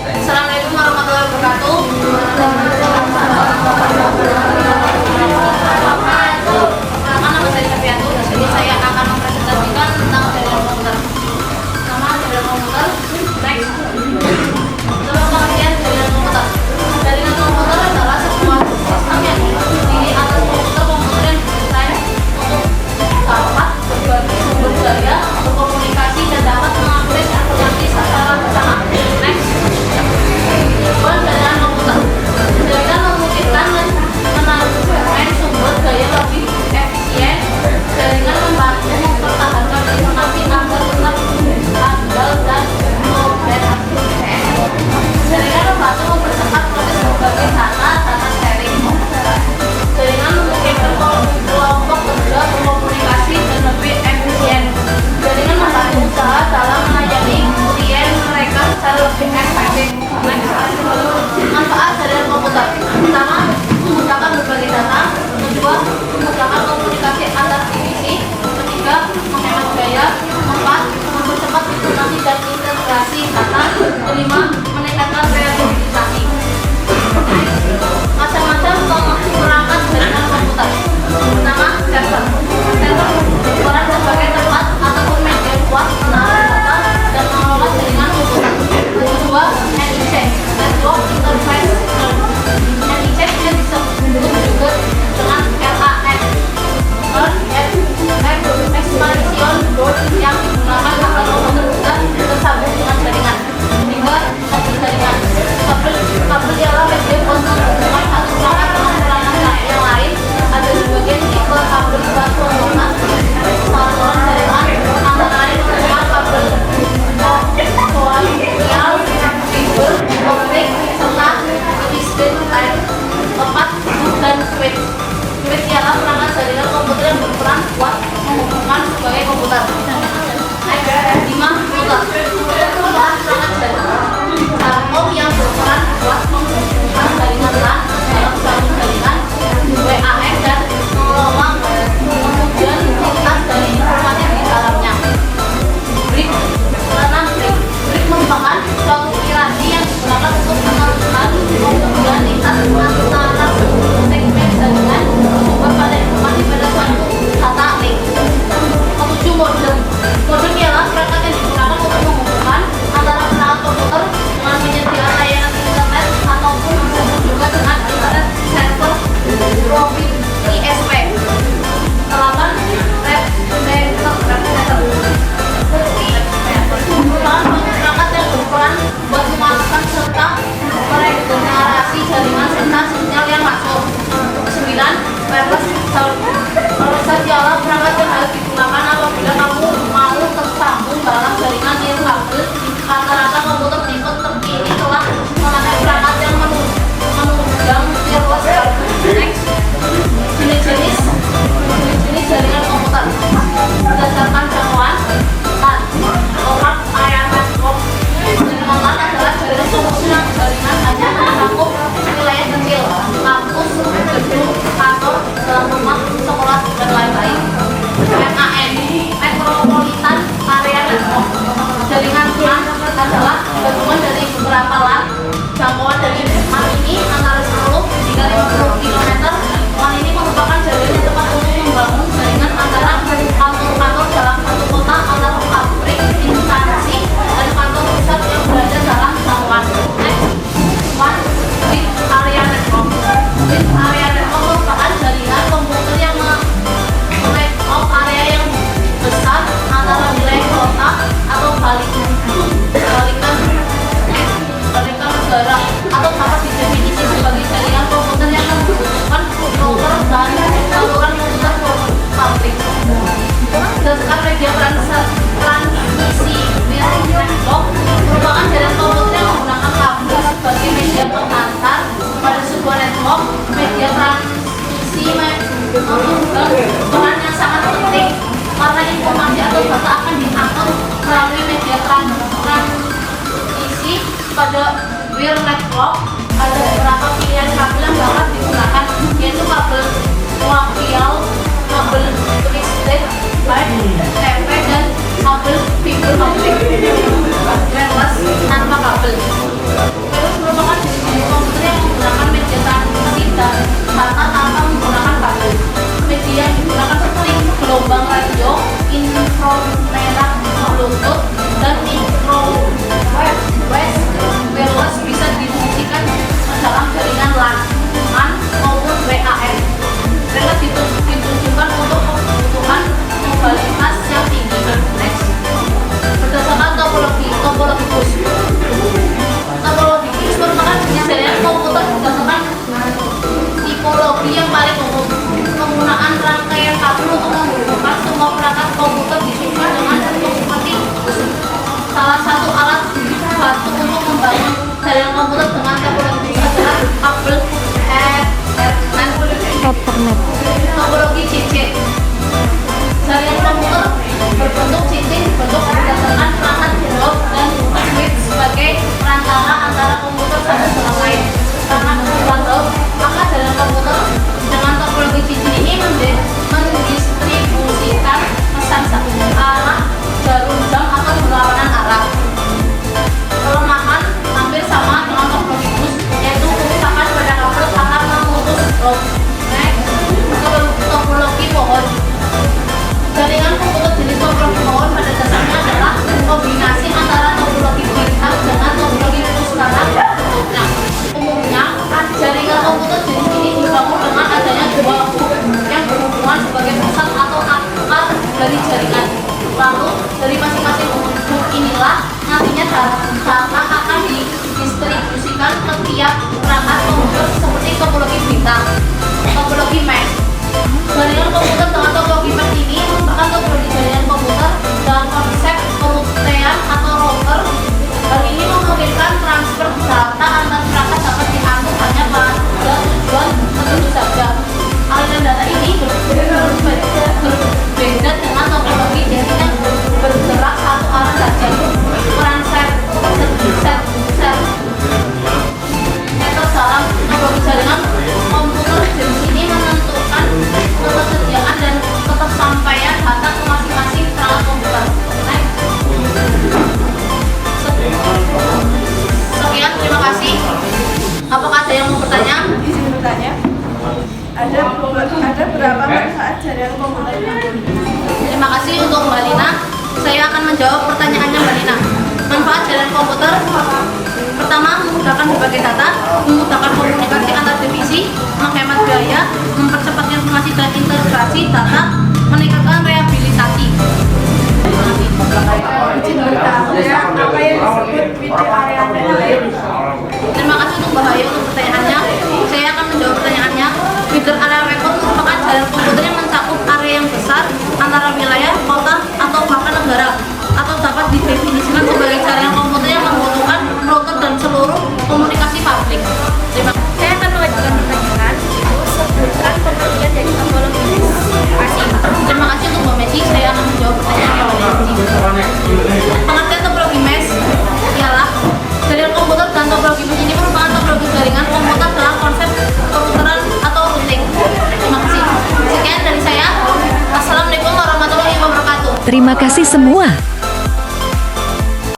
Assalamualaikum warahmatullahi wabarakatuh. Nama saya Safiatu. Jadi saya akan mempresentasikan tentang jaringan komputer. Nama jaringan komputer. Next. Coba pengertian jaringan komputer. Jaringan komputer adalah sebuah sistem yang terdiri atas komputer yang didesain untuk dapat berbagi sumber daya, berkomunikasi dan dapat mengakses informasi secara bersama. Next. Jaringan komputer. Jaringan memungkinkan menampilkan sumber daya lebih efisien. Jaringan membantu mempertahankan informasi agar tetap andal dan modernitas. Jaringan membantu mempercepat proses berbagai data sharing. Jaringan memungkinkan kelompok kerja berkomunikasi dan lebih efisien. Jaringan membantu usaha dalam melayani klien mereka secara lebih efektif. Manfaat jaringan komputer. Pertama, memudahkan berbagi data. Kedua, memudahkan komunikasi antar divisi. Ketiga, menghemat biaya. Keempat, mempercepat informasi dan integrasi data. Kelima, meningkatkan kreativitas. Macam-macam perangkat jaringan komputer. Pertama, server. Server berperan sebagai tempat ataupun media buat menaruh data dan mengelola jaringan komputer. Kedua, NIC, Network Interface. NIC disebut juga dengan LAN, Expansion Board, yang digunakan agar komputer bisa tersambung dengan jaringan. Ketiga, kabel jaringan. Kabel ialah media untuk menghubungkan satu perangkat dengan perangkat yang lain. Ada sebagian tipe kabel buat pengguna saluran jaringan, antara lain menggunakan kabel koaksial, fiber optik, serta discrete line. Keempat, dan switch. Switch ialah perangkat jaringan komputer yang berperan buat menghubungkan sebagai komputer. Next, 5, router. Router adalah perangkat jaringan telkom yang berperan buat menghubungkan jaringan LAN dalam satu jaringan WAN dan mengelola kemudian lintas dari informasi di dalamnya. Brick. Brick merupakan suatu piranti yang digunakan untuk menentukan kemudian lintas antara segmen jaringan sumber pada informasi pada suatu data link. Ketujuh, modem. Modem ialah perangkat yang digunakan untuk menghubungkan antara perangkat komputer dengan penyediaan layanan internet ataupun disebut juga dengan internet server profit ISP. 8, merupakan perangkat yang berperan buat memasukkan serta meregenerasi jaringan serta sinyal yang masuk. 9, wireless charger. Wireless ialah perangkat yang harus digunakan apabila kamu mau tersambung dalam jaringan nirkabel. Rata-rata komputer tipe terkini telah memakai perangkat yang menunjang wireless charger. Next, jenis jaringan komputer berdasarkan jangkauan LAN. Local Area Network. Jaringan LAN adalah jaringan komputer yang jaringan hanya mencakup wilayah kecil, kampus, gedung, kantor, dalam rumah, sekolah, dan lain-lain. MAN, Metropolitan Area Network. Jaringan LAN adalah gabungan dari beberapa LAN. Jangkauan dari LAN ini antara 10 hingga 50 km. LAN ini merupakan jaringan yang tepat untuk membangun jaringan antara kantor-kantor dalam satu kota atau pabrik, instansi, dan kantor pusat yang berada dalam jangkauan. Next, Big Area Network. Big Area Network merupakan jaringan komputer yang melayout area yang besar antara wilayah kota atau balikan negara, atau dapat didefinisi sebagai jaringan komputer yang membutuhkan controller dan saluran komputer pabrik. Berdasarkan media transmisi network merupakan jaringan komputer yang menggunakan kabel sebagai media pengantar pada sebuah network. Media transmisi memegang peran yang sangat penting karena informasi atau data akan diatur melalui media transmisi. Pada wire network ada beberapa pilihan kabel yang dapat digunakan, yaitu kabel koaksial, kabel twisted line, TP, dan kabel fiber optik wireless tanpa kabel. internet. Topologi cincin. Jaringan komputer berbentuk cincin dibentuk berdasarkan perangkat blok dan switch sebagai perantara antara komputer satu dengan lain. Karena kebutuhan maka jaringan komputer dengan topologi cincin ini mendistribusikan pesan arah jarum jam atau berlawanan arah. Kelemahan hampir sama dengan topologi bus, yaitu kerusakan pada kabel akan memutus blok. Next, topologi pohon. Jaringan komputer jenis topologi pohon pada dasarnya adalah kombinasi antara topologi bintang dengan topologi puskara. Nah, umumnya jaringan komputer jenis ini dibangun dengan adanya dua hub yang berhubungan sebagai pusat atau akar dari jaringan. Lalu dari masing-masing hub inilah nantinya data akan didistribusikan ke tiap perangkat komputer seperti topologi bintang, topologi mesh. Jaringan komputer dengan topologi mesh ini merupakan topologi jaringan komputer dalam konsep perutian atau router. Hal ini memungkinkan transfer data antar perangkat dapat diatur hanya pada tujuan tertentu saja. Aliran data ini berbeda dengan topologi jaringan bergerak satu arah saja. Peran network dalam topologi jaringan komputer jenis ini menentukan ketersediaan dan ketersampaian data ke masing-masing perangkat komputer. Sekian, terima kasih. Apakah ada yang mau bertanya? Izin bertanya. Ada berapa manfaat jaringan komputer? Terima kasih untuk Mbak Lina. Saya akan menjawab pertanyaannya Mbak Lina. Manfaat jaringan komputer: pertama, memudahkan berbagai data, memudahkan komunikasi antar divisi, menghemat biaya, mempercepat informasi dan integrasi data, meningkatkan rehabilitasi. Izin bertanya, apa yang disebut video area lain? Terima kasih untuk Mbak Hayu untuk pertanyaannya. Saya akan menjawab pertanyaannya. Feeder area record merupakan jaringan komputer yang mencakup area yang besar antara wilayah, kota, atau bahkan negara, atau dapat didefinisikan sebagai jaringan komputer yang membutuhkan router dan seluruh komunikasi publik. Terima kasih. Saya akan mengajukan pertanyaan, sebutkan pengertian dari topologi mesh. Terima kasih. Terima kasih untuk Mbak Messi. Saya akan menjawab pertanyaannya Mbak Messi. Pengertian topologi mesh ialah jaringan komputer dan topologi mesh ini merupakan topologi jaringan komputer dalam konsep peruteran atau routing. Terima kasih. Sekian dari saya. Assalamualaikum warahmatullahi wabarakatuh. Terima kasih semua.